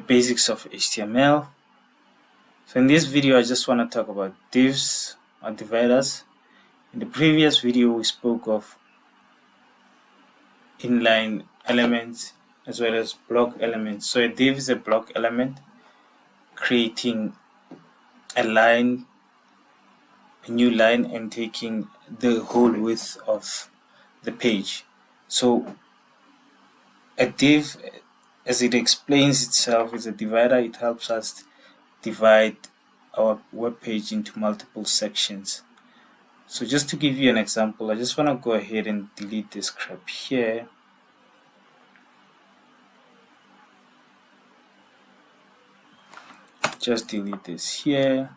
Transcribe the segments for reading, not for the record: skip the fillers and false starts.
basics of HTML. So in this video I just want to talk about divs or dividers. In the previous video we spoke of inline elements as well as block elements. So a div is a block element creating a new line and taking the whole width of the page. So a div, as it explains itself, is a divider. It helps us divide our web page into multiple sections. So just to give you an example, I just want to go ahead and delete this crap here. Just delete this here.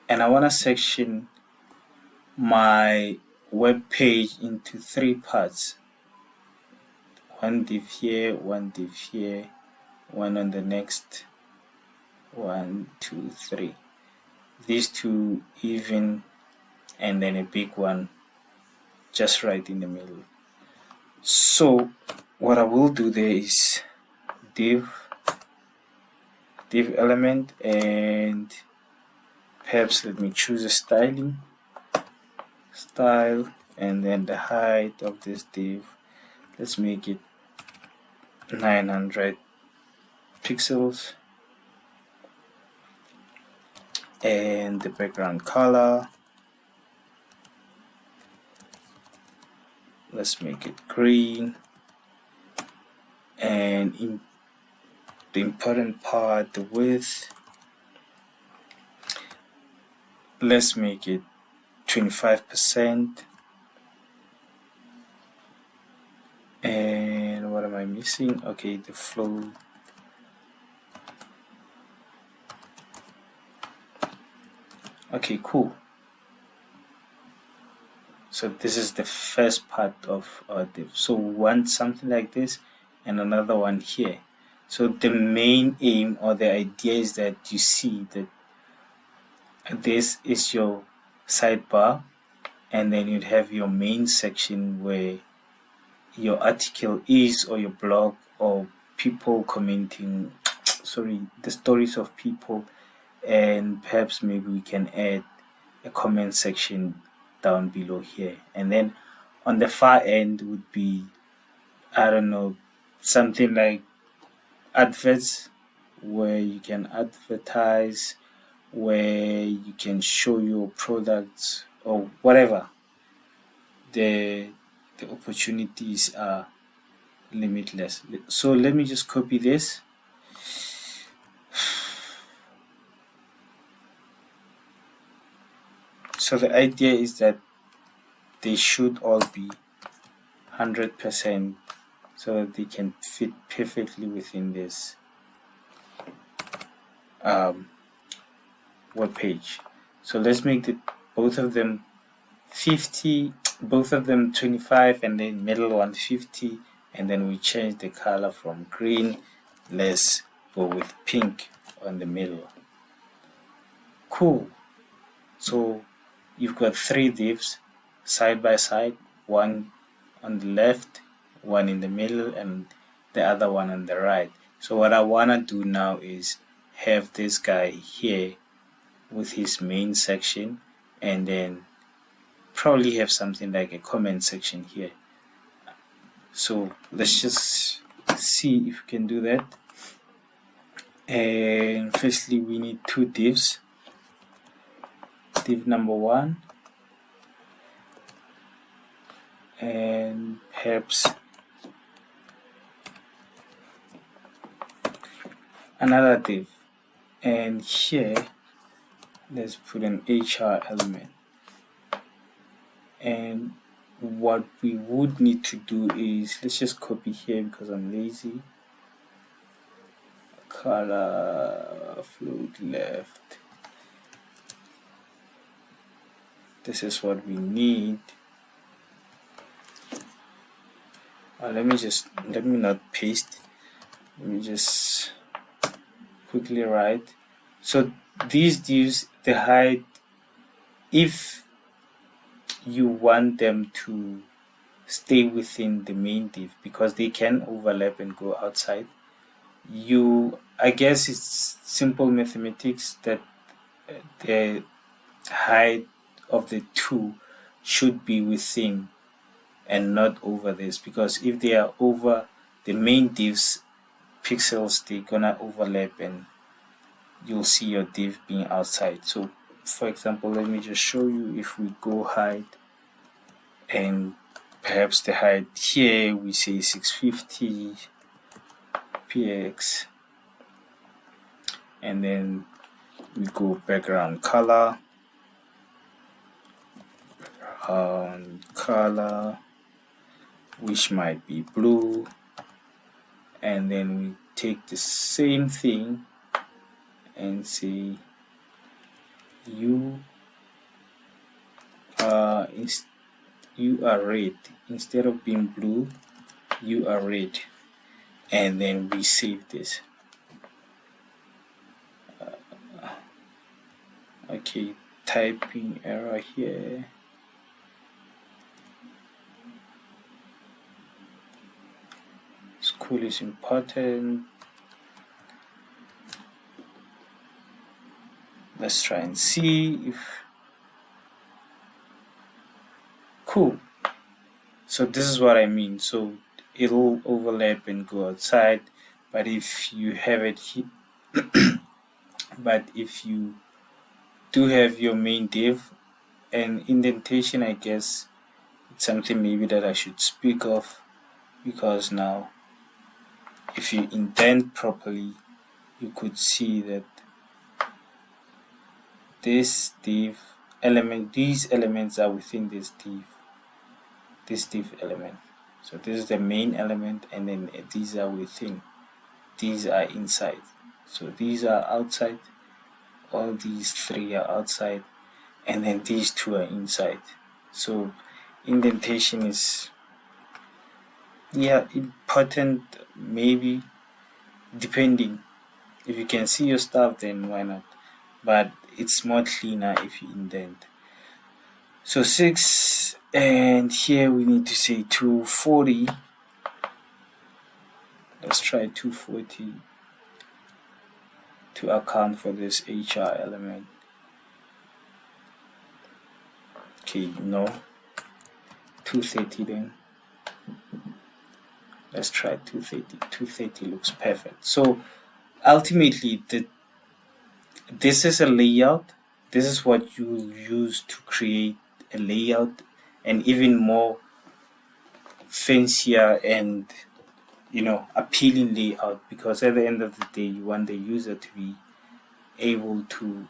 And I want to section my web page into 3 parts. One div here, one div here, one on the next. 1, 2, 3. These 2 even, and then a big one just right in the middle. So what I will do there is div element, and perhaps let me choose a style, and then the height of this div, let's make it 900 pixels, and the background color, let's make it green, and the important part, the width, let's make it 25%. And what am I missing? Okay, the flow. Okay, cool. So this is the first part of our div. So we want something like this and another one here. So the main aim or the idea is that you see that this is your sidebar, and then you'd have your main section where your article is, or your blog, or people commenting, the stories of people, and perhaps maybe we can add a comment section down below here. And then on the far end would be, I don't know, something like adverts, where you can advertise, where you can show your products or whatever. The opportunities are limitless. So let me just copy this. So the idea is that they should all be 100% so that they can fit perfectly within this web page. So let's make both of them 50, both of them 25, and then middle one 50, and then we change the color from green. Let's go with pink on the middle. Cool. So you've got 3 divs side by side, one on the left, one in the middle, and the other one on the right. So what I want to do now is have this guy here with his main section, and then probably have something like a comment section here. So let's just see if we can do that. And firstly we need 2 divs. Div number 1, and perhaps another div, and here let's put an HR element. And what we would need to do is, let's just copy here because I'm lazy. Color, float left. This is what we need. Let me not paste. Let me just quickly write. So these divs, the height, if you want them to stay within the main div because they can overlap and go outside. I guess it's simple mathematics that the height of the two should be within and not over this, because if they are over the main div's pixels, they're gonna overlap and you'll see your div being outside. So for example, let me just show you. If we go height, and perhaps the height here we say 650 px, and then we go background color, which might be blue, and then we take the same thing and say you are red. Instead of being blue, you are red, and then we save this. Okay, typing error here. School is important. Let's try and see if cool. So this is what I mean. So it'll overlap and go outside, but if you have it here but if you do have your main div and indentation, I guess it's something maybe that I should speak of, because now if you indent properly, you could see that this div element, these elements are within this div element. So this is the main element, and then these are within, these are inside. So these are outside, all these three are outside, and then these two are inside. So indentation is important, maybe, depending. If you can see your stuff, then why not? But it's more cleaner if you indent. So 6, and here we need to say 240. Let's try 240 to account for this HR element. Okay, no, 230 then. Let's try 230. 230 looks perfect. So ultimately, this is a layout. This is what you use to create a layout, and even more fancier and appealing layout, because at the end of the day you want the user to be able to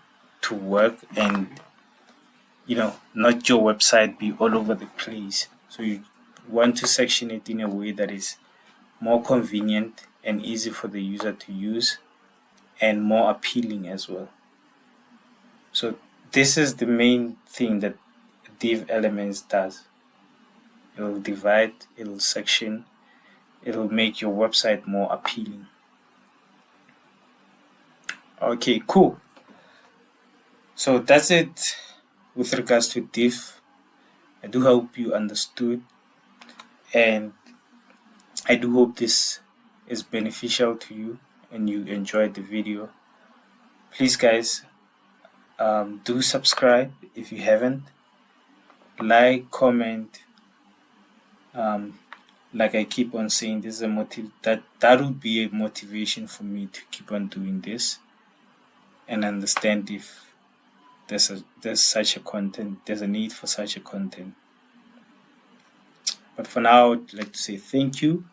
work and not your website be all over the place. So you want to section it in a way that is more convenient and easy for the user to use, and more appealing as well. So this is the main thing that div elements does. It'll divide, it'll section, it'll make your website more appealing. Okay, cool. So that's it with regards to div. I do hope you understood, and I do hope this is beneficial to you and you enjoyed the video. Please guys, do subscribe if you haven't. Like, comment. Like I keep on saying, this is that would be a motivation for me to keep on doing this and understand if there's such a content, there's a need for such a content. But for now, I'd like to say thank you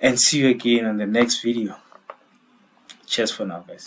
and see you again on the next video. Cheers for now, guys.